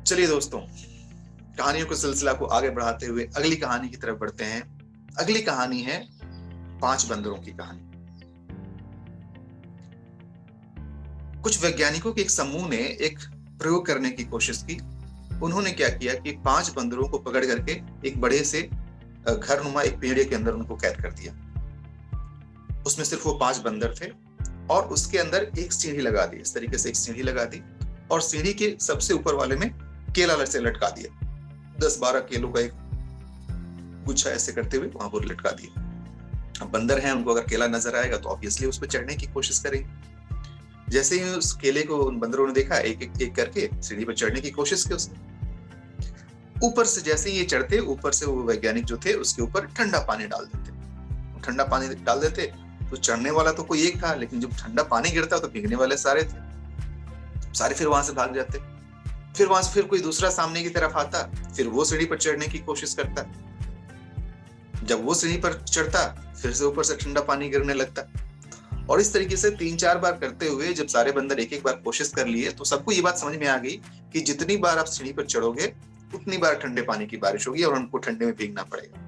चलिए दोस्तों, कहानियों के सिलसिला को आगे बढ़ाते हुए अगली कहानी की तरफ बढ़ते हैं। अगली कहानी है 5 बंदरों की कहानी। कुछ वैज्ञानिकों के एक समूह ने एक प्रयोग करने की कोशिश की। उन्होंने क्या किया कि 5 बंदरों को पकड़ करके एक बड़े से घरनुमा एक पेड़ के अंदर उनको कैद कर दिया। उसमें सिर्फ वो 5 बंदर थे और उसके अंदर एक सीढ़ी लगा दी। इस तरीके से एक सीढ़ी लगा दी और सीढ़ी के सबसे ऊपर वाले में केला से लटका दिया। 10-12 केलों का एक गुच्छा ऐसे करते हुए वहां पर लटका दिया। अब बंदर हैं, उनको अगर केला नजर आएगा तो ऑब्वियसली उस पर चढ़ने की कोशिश करेंगे। जैसे ही उस केले को उन बंदरों ने देखा, एक एक एक करके सीढ़ी पर चढ़ने की कोशिश की उसने। ऊपर से जैसे ही ये चढ़ते, ऊपर से वो वैज्ञानिक जो थे उसके ऊपर ठंडा पानी डाल देते। ठंडा पानी डाल देते तो चढ़ने वाला तो कोई एक था, लेकिन जब ठंडा पानी गिरता तो भीगने वाले सारे थे। सारे फिर वहां से भाग जाते। फिर वहां से फिर कोई दूसरा सामने की तरफ आता, फिर वो सीढ़ी पर चढ़ने की कोशिश करता। जब वो सीढ़ी पर चढ़ता, फिर से ऊपर से ठंडा पानी गिरने लगता। और इस तरीके से 3-4 बार करते हुए जब सारे बंदर एक एक बार कोशिश कर लिए तो सबको ये बात समझ में आ गई कि जितनी बार आप सीढ़ी पर चढ़ोगे उतनी बार ठंडे पानी की बारिश होगी और उनको ठंडे में भीगना पड़ेगा।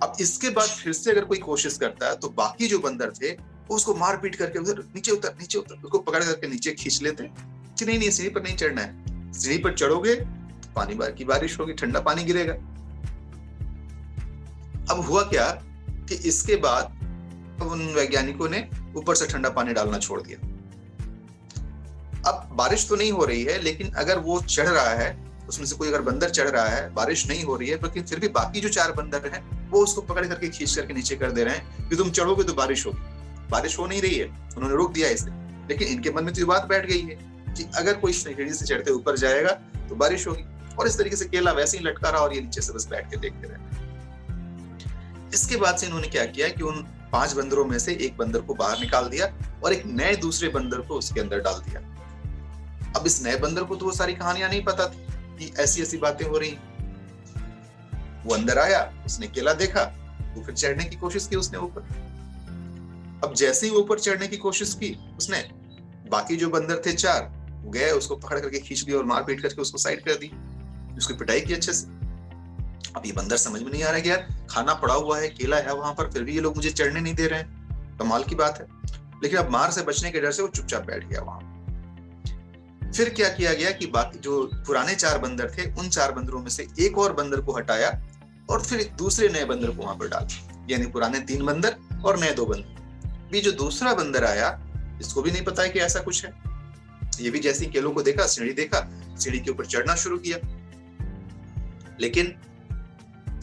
अब इसके बाद फिर से अगर कोई कोशिश करता है तो बाकी जो बंदर थे वो उसको मार पीट करके उधर नीचे उतर उसको पकड़ करके नीचे खींच लेते कि नहीं सीढ़ी पर नहीं चढ़ना है। सीढ़ी पर चढ़ोगे तो पानी बार की बारिश होगी, ठंडा पानी गिरेगा। अब हुआ क्या कि इसके बाद उन वैज्ञानिकों ने ऊपर से ठंडा पानी डालना छोड़ दिया। अब बारिश तो नहीं हो रही है, लेकिन अगर वो चढ़ रहा है, उसमें से कोई अगर बंदर चढ़ रहा है, बारिश नहीं हो रही है, लेकिन फिर भी बाकी जो 4 बंदर हैं वो उसको पकड़ करके खींच करके नीचे कर दे रहे हैं कि तुम चढ़ोगे तो बारिश होगी। बारिश हो नहीं रही है, उन्होंने रोक दिया इसे। लेकिन इनके मन में तो ये बात बैठ गई है कि अगर कोई सीढ़ी से चढ़ते ऊपर जाएगा तो बारिश होगी। और इस तरीके से केला वैसे ही लटका रहा और ये नीचे से बस बैठ के देखते रहे। इसके बाद से इन्होंने क्या किया कि उन 5 बंदरों में से एक बंदर को बाहर निकाल दिया और एक नए दूसरे बंदर को उसके अंदर डाल दिया। अब इस नए बंदर को तो वो सारी कहानियां नहीं पता थी कि ऐसी ऐसी बातें हो रही। वो अंदर आया, उसने केला देखा तो फिर चढ़ने की कोशिश की उसने ऊपर। अब जैसे ही ऊपर चढ़ने की कोशिश की उसने, बाकी जो बंदर थे 4 गए, उसको पकड़ करके खींच लिया और मार पीट करके उसको साइड कर दी, उसकी पिटाई की अच्छे से। अब ये बंदर समझ में नहीं आ रहा कि यार खाना पड़ा हुआ है, केला है वहां पर, फिर भी ये लोग मुझे चढ़ने नहीं दे रहे हैं, कमाल की बात है। लेकिन अब मार से बचने के डर से वो चुपचाप बैठ गया वहां। फिर क्या किया गया कि बाकी जो पुराने 4 बंदर थे, उन 4 बंदरों में से एक और बंदर को हटाया और फिर दूसरे नए बंदर को वहां पर डाला। यानी पुराने 3 बंदर और नए 2 बंदर। भी जो दूसरा बंदर आया, इसको भी नहीं पता है कि ऐसा कुछ है। ये भी जैसे ही केलों को देखा, सीढ़ी देखा, सीढ़ी के ऊपर चढ़ना शुरू किया। लेकिन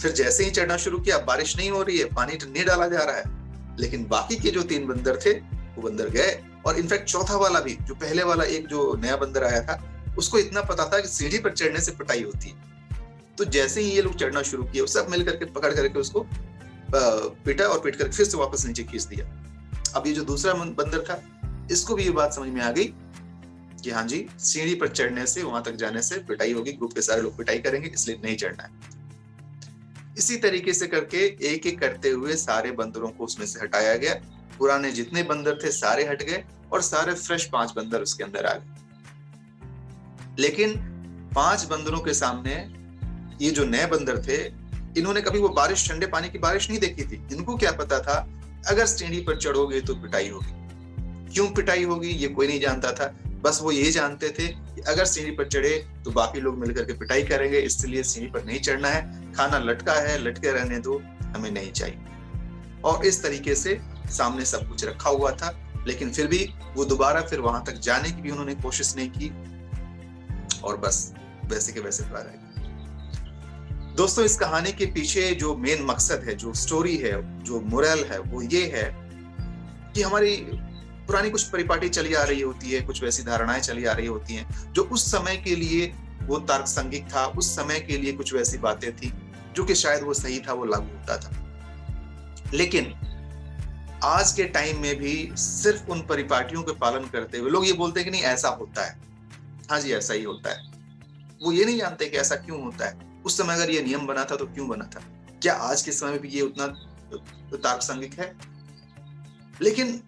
फिर जैसे ही चढ़ना शुरू किया, बारिश नहीं हो रही है, पानी नहीं डाला जा रहा है। लेकिन बाकी के जो 3 बंदर थे वो बंदर गए। और इनफैक्ट चौथा वाला भी, जो पहले वाला एक जो नया बंदर आया था, उसको इतना पता था कि सीढ़ी पर चढ़ने से पिटाई होती है। तो जैसे ही ये लोग चढ़ना शुरू किए, सब मिल करके पकड़ करके उसको पीटा और पीट करके फिर से वापस नीचे खींच दिया। अब ये जो दूसरा बंदर था, इसको भी ये बात समझ में आ गई कि हाँ जी, सीढ़ी पर चढ़ने से, वहां तक जाने से पिटाई होगी, ग्रुप के सारे लोग पिटाई करेंगे, इसलिए नहीं चढ़ना है। इसी तरीके से करके एक एक करते हुए सारे बंदरों को उसमें से हटाया गया। पुराने जितने बंदर थे सारे हट गए और सारे फ्रेश 5 बंदर उसके अंदर आ गए। लेकिन 5 बंदरों के सामने ये जो नए बंदर थे, इन्होंने कभी वो बारिश, ठंडे पानी की बारिश नहीं देखी थी। इनको क्या पता था अगर सीढ़ी पर चढ़ोगे तो पिटाई होगी। क्यों पिटाई होगी ये कोई नहीं जानता था। बस वो ये जानते थे कि अगर सीढ़ी पर चढ़े तो बाकी लोग मिलकर के पिटाई करेंगे, इसलिए सीढ़ी पर नहीं चढ़ना है। खाना लटका है, लटके रहने दो, हमें नहीं चाहिए। और इस तरीके से सामने सब कुछ रखा हुआ था, लेकिन फिर भी वो दोबारा फिर वहां तक जाने की भी उन्होंने कोशिश नहीं की और बस वैसे के वैसे रह गए। दोस्तों, इस कहानी के पीछे जो मेन मकसद है, जो स्टोरी है, जो मोरल है, वो ये है कि हमारी पुरानी कुछ परिपाटी चली आ रही होती है, कुछ वैसी धारणाएं चली आ रही होती हैं जो उस समय के लिए वो तर्कसंगत था, उस समय के लिए कुछ वैसी बातें थी जो कि शायद वो सही था, वो लागू होता था। लेकिन आज के टाइम में भी सिर्फ उन परिपाटियों के पालन करते हुए लोग ये बोलते हैं कि नहीं ऐसा होता है, हाँ जी ऐसा ही होता है। वो ये नहीं जानते कि ऐसा क्यों होता है। उस समय अगर ये नियम बना था तो क्यों बना था, क्या आज के समय में भी ये उतना तर्कसंगत है। लेकिन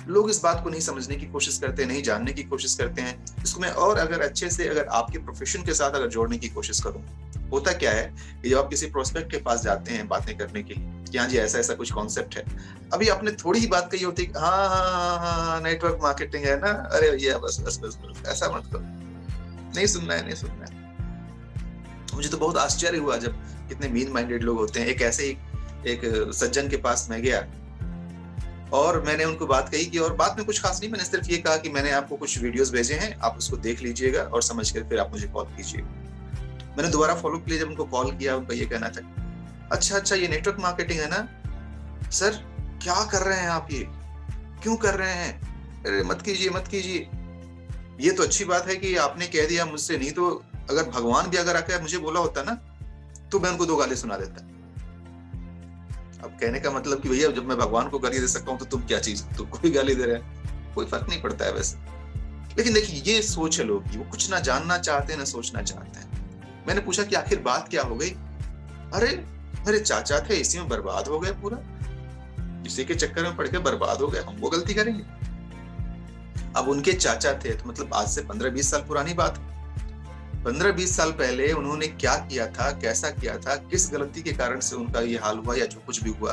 लोग इस बात को नहीं समझने की कोशिश करते हैं, नहीं जानने की कोशिश करते हैं। इसको मैं और अगर अच्छे से अगर आपके प्रोफेशन के साथ अगर जोड़ने की कोशिश करूं, होता क्या है कि जब आप किसी प्रोस्पेक्ट के पास जाते हैं बातें करने के लिए कि हाँ जी ऐसा ऐसा कुछ कॉन्सेप्ट है, अभी आपने थोड़ी ही बात कही होती है, हाँ हाँ हाँ नेटवर्क मार्केटिंग है ना, अरे भैया बस बस बस बस ऐसा मत करो, नहीं सुनना है, नहीं सुनना है। मुझे तो बहुत आश्चर्य हुआ जब कितने मीन माइंडेड लोग होते हैं। एक ऐसे ही एक सज्जन के पास मैं गया और मैंने उनको बात कही कि, और बात में कुछ खास नहीं, मैंने सिर्फ ये कहा कि मैंने आपको कुछ वीडियोस भेजे हैं, आप उसको देख लीजिएगा और समझ कर फिर आप मुझे कॉल कीजिएगा। मैंने दोबारा फॉलो के लिए जब उनको कॉल किया, उनका ये कहना था, अच्छा अच्छा ये नेटवर्क मार्केटिंग है ना सर, क्या कर रहे हैं आप, ये क्यों कर रहे हैं, अरे मत कीजिए मत कीजिए। ये तो अच्छी बात है कि आपने कह दिया मुझसे, नहीं तो अगर भगवान भी अगर आकर मुझे बोला होता ना तो मैं उनको 2 गाली सुना देता। अब कहने का मतलब कि भैया जब मैं भगवान को गाली दे सकता हूं तो तुम क्या चीज, तुम कोई गाली दे रहे हैं, कोई फर्क नहीं पड़ता है वैसे। लेकिन देखिए ये सोच है लोग की, वो कुछ ना जानना चाहते हैं ना सोचना चाहते हैं। मैंने पूछा कि आखिर बात क्या हो गई, अरे मेरे चाचा थे इसी में बर्बाद हो गए, पूरा इसी के चक्कर में पड़ के बर्बाद हो गए, हम वो गलती करेंगे। अब उनके चाचा थे तो मतलब आज से 15-20 साल पुरानी बात है। 15-20 साल पहले उन्होंने क्या किया था, कैसा किया था, किस गलती के कारण से उनका ये हाल हुआ या जो कुछ भी हुआ,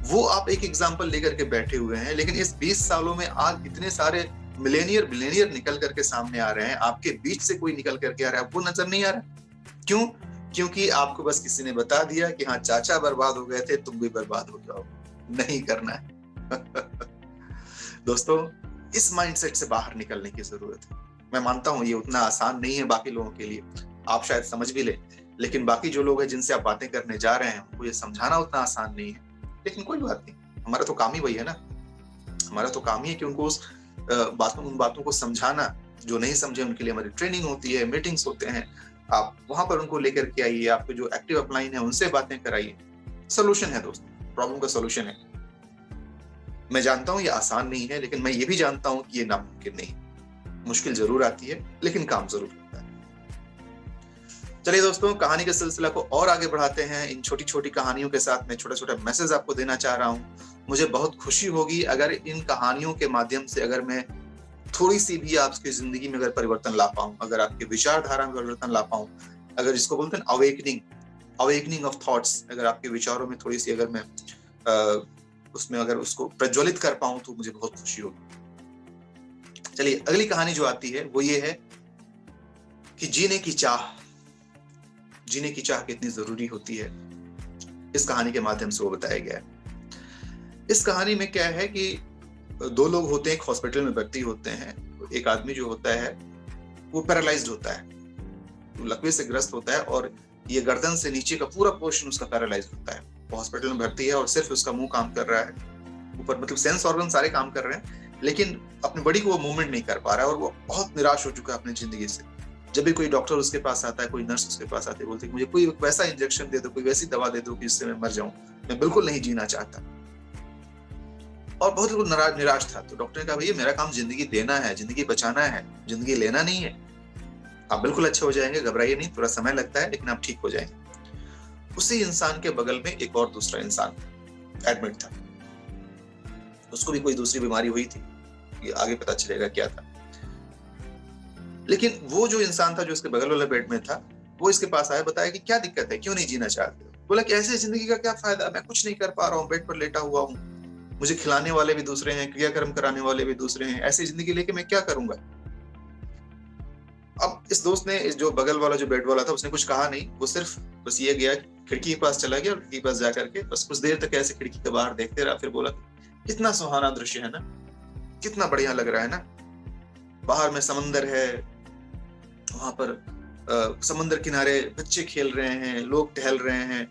वो आप एक एग्जाम्पल लेकर के बैठे हुए हैं। लेकिन इस 20 सालों में आज इतने सारे मिलेनियर बिलेनियर निकल करके सामने आ रहे हैं, आपके बीच से कोई निकल करके आ रहा है, वो नजर नहीं आ रहा। क्यों? क्योंकि आपको बस किसी ने बता दिया कि हाँ चाचा बर्बाद हो गए थे, तुम भी बर्बाद हो जाओ। नहीं करना है। दोस्तों इस माइंडसेट से बाहर निकलने की जरूरत है। मैं मानता हूं ये उतना आसान नहीं है बाकी लोगों के लिए, आप शायद समझ भी ले, लेकिन बाकी जो लोग हैं जिनसे आप बातें करने जा रहे हैं उनको ये समझाना उतना आसान नहीं है। लेकिन कोई बात नहीं, हमारा तो काम ही वही है ना, हमारा तो काम ही है कि उनको उस उन बातों को समझाना। जो नहीं समझे उनके लिए हमारी ट्रेनिंग होती है, मीटिंग्स होते हैं, आप वहां पर उनको लेकर के आइए, आपके जो एक्टिव अपलाइन है उनसे बातें कराइए। सोल्यूशन है दोस्तों, प्रॉब्लम का सोल्यूशन है। मैं जानता हूं ये आसान नहीं है, लेकिन मैं ये भी जानता हूं कि ये नामुमकिन नहीं। मुश्किल जरूर आती है लेकिन काम जरूर होता है। चलिए दोस्तों कहानी के सिलसिला को और आगे बढ़ाते हैं। इन छोटी छोटी कहानियों के साथ मैं छोटा छोटा मैसेज आपको देना चाह रहा हूं। मुझे बहुत खुशी होगी अगर इन कहानियों के माध्यम से अगर मैं थोड़ी सी भी आपकी जिंदगी में अगर परिवर्तन ला पाऊं, अगर आपके विचारधारा में परिवर्तन ला पाऊं, अगर जिसको बोलते हैं अवेकनिंग ऑफ थॉट्स, अगर आपके विचारों में थोड़ी सी अगर मैं उसमें अगर उसको प्रज्वलित कर पाऊं तो मुझे बहुत खुशी होगी। चलिए अगली कहानी जो आती है वो ये है कि जीने की चाह कितनी जरूरी होती है। इस कहानी के माध्यम से वो बताया गया है। इस कहानी में क्या है कि 2 लोग होते हैं, एक हॉस्पिटल में भर्ती होते हैं। एक आदमी जो होता है वो पैरालाइज्ड होता है, वो लकवे से ग्रस्त होता है और ये गर्दन से नीचे का पूरा पोर्शन उसका पैरालाइज्ड होता है। वो हॉस्पिटल में भर्ती है और सिर्फ उसका मुंह काम कर रहा है, ऊपर मतलब सेंस ऑर्गन सारे काम कर रहे हैं, लेकिन अपनी बॉडी को वो मूवमेंट नहीं कर पा रहा है और वो बहुत निराश हो चुका है अपनी जिंदगी से। जब भी कोई डॉक्टर उसके पास आता है, कोई नर्स उसके पास आती है, बोलती है मुझे कोई वैसा इंजेक्शन दे दो, कोई वैसी दवा दे दो कि जिससे मैं मर जाऊं, मैं बिल्कुल नहीं जीना चाहता। और बहुत लोग निराश था। तो डॉक्टर ने कहा भैया मेरा काम जिंदगी देना है, जिंदगी बचाना है, जिंदगी लेना नहीं है। आप बिल्कुल अच्छे हो जाएंगे, घबराइए नहीं, थोड़ा समय लगता है लेकिन आप ठीक हो जाएंगे। उसी इंसान के बगल में एक और दूसरा इंसान एडमिट था। उसको भी कोई दूसरी बीमारी हुई थी, ये आगे पता चलेगा क्या था। लेकिन वो जो इंसान था जो इसके बगल वाले बेड में था, वो इसके पास आया, बताया कि क्या दिक्कत है, क्यों नहीं जीना चाहते हो। बोला कि ऐसे जिंदगी का क्या फायदा, मैं कुछ नहीं कर पा रहा हूँ, बेड पर लेटा हुआ हूँ, मुझे खिलाने वाले भी दूसरे हैं, क्रियाक्रम कराने वाले भी दूसरे हैं, ऐसी जिंदगी लेके मैं क्या करूंगा। अब इस दोस्त ने, जो बगल वाला जो बेड वाला था, उसने कुछ कहा नहीं, वो सिर्फ बस ये गया खिड़की के पास चला गया और खिड़की के पास जाकर के बस कुछ देर तक ऐसे खिड़की के बाहर देखते रहा। फिर बोला कितना सुहाना दृश्य है ना, कितना बढ़िया लग रहा है ना, बाहर में समंदर है, वहां पर समंदर किनारे बच्चे खेल रहे हैं, लोग टहल रहे हैं,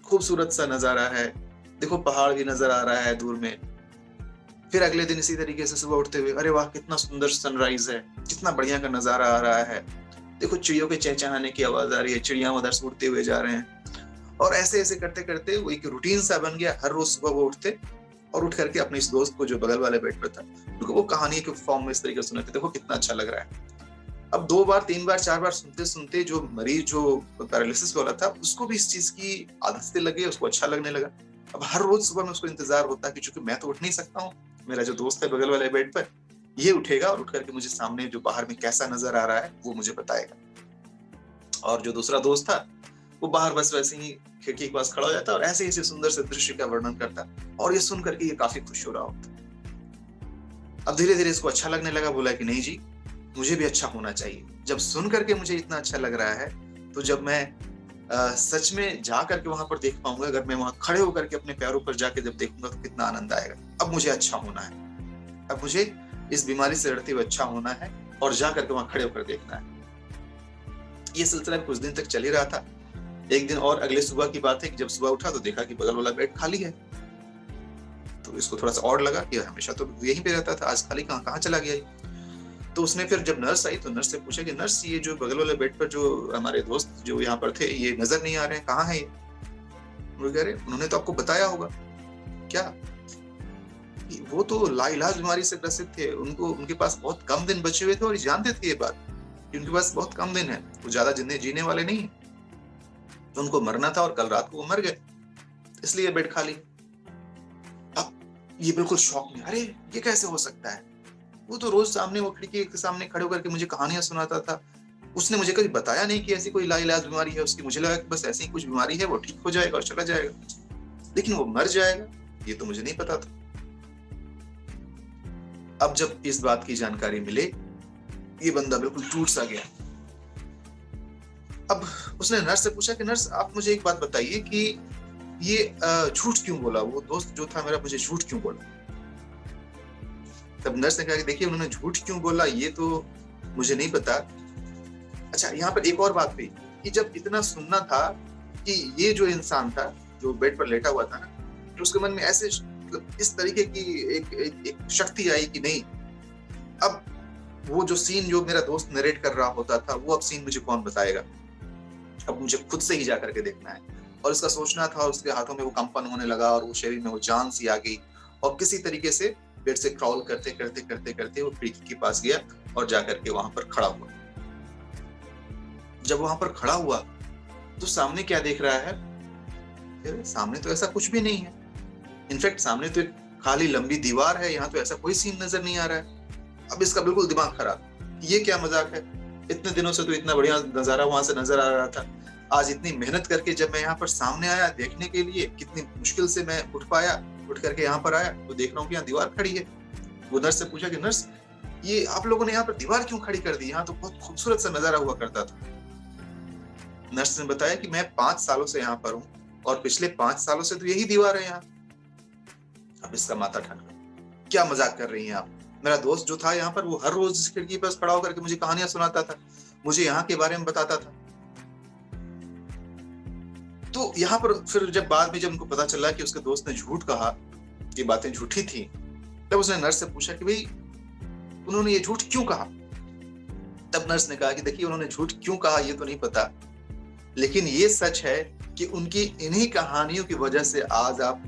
खूबसूरत सा नजारा है, देखो पहाड़ भी नजर आ रहा है दूर में। फिर अगले दिन इसी तरीके से सुबह उठते हुए, अरे वाह कितना सुंदर सनराइज है, कितना बढ़िया का नजारा आ रहा है, देखो चिड़ियों के चहचहाने की आवाज आ रही है, चिड़िया उधर से उड़ते हुए जा रहे हैं। और ऐसे ऐसे करते करते वो एक रूटीन सा बन गया। हर रोज सुबह वो उठते और उठ करके अपने इस दोस्त को जो बगल वाले बेड पर था, क्योंकि वो कहानी के फॉर्म में इस तरीके से सुनाते, देखो कितना अच्छा लग रहा है। अब 2 बार 3 बार 4 बार सुनते सुनते जो मरीज जो पैरालिसिस वाला था, उसको भी इस चीज की आदत से लगे, उसको अच्छा लगने लगा। अब हर रोज सुबह में उसको इंतजार होता कि चूंकि मैं तो उठ नहीं सकता हूँ, मेरा जो दोस्त है बगल वाले बेड पर, ये उठेगा और उठ करके मुझे सामने जो बाहर में कैसा नजर आ रहा है वो मुझे बताएगा। और जो दूसरा दोस्त था वो बाहर बस वैसे ही खिड़की के पास खड़ा हो जाता और ऐसे ऐसे सुंदर से दृश्य का वर्णन करता, और ये सुन करके ये काफी खुश हो रहा होता। अब धीरे धीरे इसको अच्छा लगने लगा, बोला कि नहीं जी, मुझे भी अच्छा होना चाहिए। जब सुन करके मुझे इतना अच्छा लग रहा है, तो जब मैं सच में जा करके वहां पर देख पाऊंगा, अगर मैं वहां खड़े होकर के अपने पैरों पर जाके जब देखूंगा तो कितना आनंद आएगा। अब मुझे अच्छा होना है, अब मुझे इस बीमारी से लड़ते हुए अच्छा होना है और जा करके वहां खड़े होकर देखना है। ये सिलसिला कुछ दिन तक चल ही रहा था। एक दिन और अगले सुबह की बात है कि जब सुबह उठा तो देखा कि बगल वाला बेड खाली है। तो इसको थोड़ा सा और लगा कि हमेशा तो यहीं पे रहता था, आज खाली कहाँ चला गया ये। तो उसने फिर जब नर्स आई तो नर्स से पूछा कि नर्स, ये जो बगल वाले बेड पर जो हमारे दोस्त जो यहाँ पर थे, ये नजर नहीं आ रहे हैं, कहाँ है ये? वो कह रहे उन्होंने तो आपको बताया होगा। क्या? वो तो लाइलाज बीमारी से ग्रसित थे, उनको उनके पास बहुत कम दिन बचे हुए थे और जानते थे ये बात कि उनके पास बहुत कम दिन है, वो ज्यादा जिंदगी जीने वाले नहीं है, तो उनको मरना था और कल रात को वो मर गए, इसलिए बेड खाली। अब ये बिल्कुल शॉक में, अरे ये कैसे हो सकता है? वो तो रोज सामने वो खिड़की के सामने खड़े होकर के मुझे कहानियां सुनाता था, उसने मुझे कभी बताया नहीं कि ऐसी कोई लाइलाज बीमारी है उसकी। मुझे लगा कि बस ऐसी कुछ बीमारी है, वो ठीक हो जाएगा और चला जाएगा, लेकिन वो मर जाएगा ये तो मुझे नहीं पता था। अब जब इस बात की जानकारी मिले, ये बंदा बिल्कुल टूट सा गया। अब उसने नर्स से पूछा कि नर्स, आप मुझे एक बात बताइए कि ये झूठ क्यों बोला, वो दोस्त जो था मेरा मुझे झूठ क्यों बोला? तब नर्स ने कहा कि देखिए, उन्होंने झूठ क्यों बोला ये तो मुझे नहीं पता। अच्छा, यहाँ पर एक और बात हुई कि जब इतना सुनना था कि ये जो इंसान था जो बेड पर लेटा हुआ था ना, तो उसके मन में ऐसे इस तरीके की एक शक्ति आई कि नहीं, अब वो जो सीन जो मेरा दोस्त नरेट कर रहा होता था, वो अब सीन मुझे कौन बताएगा? अब मुझे खुद से ही जाकर के देखना है। और इसका सोचना था, उसके हाथों में वो कंपन होने लगा और वो शरीर में वो जान सी आ गई, और किसी तरीके से बेड से क्रॉल करते करते करते करते वो खिड़की के पास गया और जाकर के वहां पर खड़ा हुआ। जब वहां पर खड़ा हुआ तो सामने क्या देख रहा है? सामने तो ऐसा कुछ भी नहीं है, इनफैक्ट सामने तो एक खाली लंबी दीवार है, यहाँ तो ऐसा कोई सीन नजर नहीं आ रहा है। अब इसका बिल्कुल दिमाग खराब, ये क्या मजाक है? इतने दिनों से तो इतना बढ़िया नजारा वहां से नजर आ रहा था, आज इतनी मेहनत करके जब मैं यहाँ पर सामने आया देखने के लिए, कितनी मुश्किल से मैं उठ पाया, उठ करके यहाँ पर आया तो देख रहा हूँ कि यहाँ दीवार खड़ी है। वो नर्स से पूछा कि नर्स, ये आप लोगों ने यहाँ पर दीवार क्यों खड़ी कर दी? यहाँ तो बहुत खूबसूरत सा नजारा हुआ करता था। नर्स ने बताया कि मैं 5 सालों से यहाँ पर हूँ और पिछले 5 सालों से तो यही दीवार है यहाँ। अब इसका माथा ठनका, क्या मजाक कर रही हैं आप? मेरा दोस्त जो था यहाँ पर, वो हर रोज खिड़की पर खड़ा होकर के मुझे कहानियां सुनाता था, मुझे यहाँ के बारे में बताता था। तो यहाँ पर फिर जब बाद में जब उनको पता चला कि उसके दोस्त ने झूठ कहा, ये बातें झूठी थी, तब उसने नर्स से पूछा कि भाई उन्होंने ये झूठ क्यों कहा? तब नर्स ने कहा कि देखिए, उन्होंने झूठ क्यों कहा ये तो नहीं पता, लेकिन ये सच है कि उनकी इन्हीं कहानियों की वजह से आज आप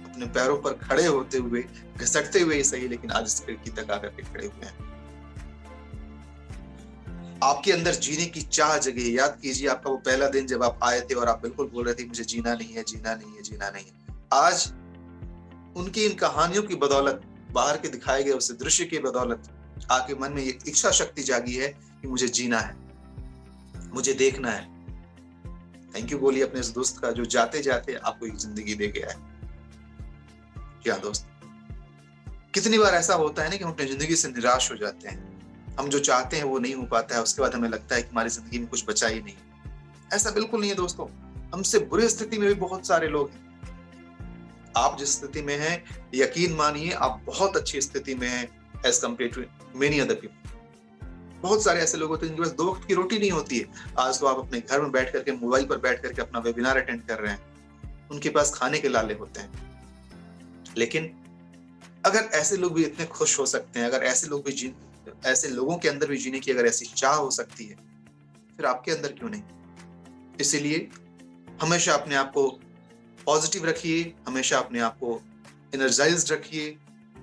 अपने पैरों पर खड़े होते हुए, घसटते हुए ही सही, लेकिन आज इस खिड़की तक आकर के खड़े हुए हैं। आपके अंदर जीने की चाह जगी। याद कीजिए आपका वो पहला दिन जब आप आए थे और आप बिल्कुल बोल रहे थे मुझे जीना नहीं है, जीना नहीं है, जीना नहीं है। आज उनकी इन कहानियों की बदौलत, बाहर के दिखाए गए उस दृश्य की बदौलत, आपके मन में ये इच्छा शक्ति जागी है कि मुझे जीना है, मुझे देखना है। थैंक यू बोलिए अपने इस दोस्त का जो जाते जाते आपको एक जिंदगी दे गया है। क्या दोस्त, कितनी बार ऐसा होता है ना कि हम अपनी जिंदगी से निराश हो जाते हैं, हम जो चाहते हैं वो नहीं हो पाता है, उसके बाद हमें लगता है कि हमारी जिंदगी में कुछ बचा ही नहीं। ऐसा बिल्कुल नहीं है दोस्तों, हमसे बुरी स्थिति में भी बहुत सारे लोग हैं। आप जिस स्थिति में हैं, यकीन मानिए आप बहुत अच्छी स्थिति में हैं as compare to many other people. बहुत सारे ऐसे लोग होते हैं जिनके पास 2 वक्त की रोटी नहीं होती है। आज तो आप अपने घर में बैठ करके, मोबाइल पर बैठ करके अपना वेबिनार अटेंड कर रहे हैं, उनके पास खाने के लाले होते हैं। लेकिन अगर ऐसे लोग भी इतने खुश हो सकते हैं, अगर ऐसे लोगों के अंदर भी जीने की अगर ऐसी चाह हो सकती है, फिर आपके अंदर क्यों नहीं? इसीलिए हमेशा अपने आप को पॉजिटिव रखिए, हमेशा अपने आप को एनर्जाइज्ड रखिए।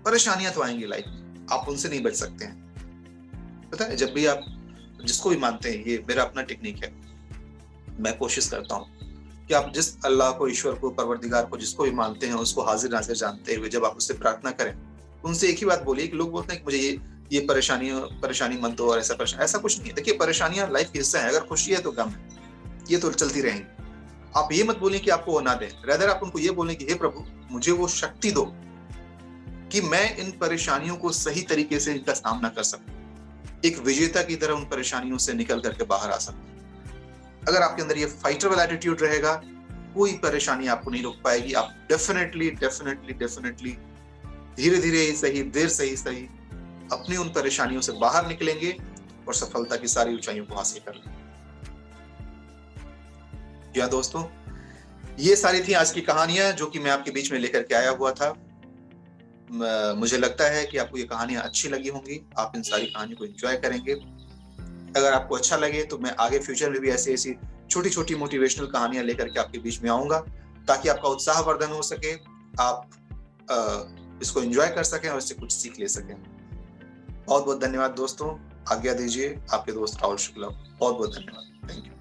परेशानियां तो आएंगी लाइफ में, आप उनसे नहीं बच सकते हैं। पता है, जब भी आप जिसको भी मानते हैं, ये मेरा अपना टेक्निक है, मैं कोशिश करता हूँ कि आप जिस अल्लाह को, ईश्वर को, परवरदिगार को, जिसको भी मानते हैं, उसको हाजिर नाजिर जानते हुए जब आप उससे प्रार्थना करें उनसे एक ही बात बोलिए कि लोग बोलते हैं कि मुझे ये परेशानी मत दो और ऐसा कुछ नहीं है। देखिए, परेशानियां लाइफ का हिस्सा है। अगर खुशी है तो गम है, ये तो चलती रहेंगी। आप ये मत बोलें कि आपको वो ना दें, रादर आप उनको ये बोलें कि हे प्रभु, मुझे वो शक्ति दो कि मैं इन परेशानियों को सही तरीके से इनका सामना कर सकूं, एक विजेता की तरह उन परेशानियों से निकल करके बाहर आ सकूं। अगर आपके अंदर ये फाइटर वाला एटीट्यूड रहेगा, कोई परेशानी आपको नहीं रोक पाएगी। आप डेफिनेटली डेफिनेटली डेफिनेटली धीरे धीरे ही सही, देर से ही सही, अपनी उन परेशानियों से बाहर निकलेंगे और सफलता की सारी ऊंचाइयों को हासिल कर लेंगे। क्या दोस्तों, ये सारी थी आज की कहानियां जो कि मैं आपके बीच में लेकर के आया हुआ था। मुझे लगता है कि आपको ये कहानियां अच्छी लगी होंगी, आप इन सारी कहानियों को एंजॉय करेंगे। अगर आपको अच्छा लगे तो मैं आगे फ्यूचर में भी ऐसी छोटी छोटी मोटिवेशनल कहानियां लेकर के आपके बीच में आऊंगा, ताकि आपका उत्साहवर्धन हो सके, आप इसको एंजॉय कर सकें और इससे कुछ सीख ले सकें। बहुत बहुत धन्यवाद दोस्तों, आज्ञा दीजिए। आपके दोस्त राहुल शुक्ला, बहुत बहुत धन्यवाद। Thank you.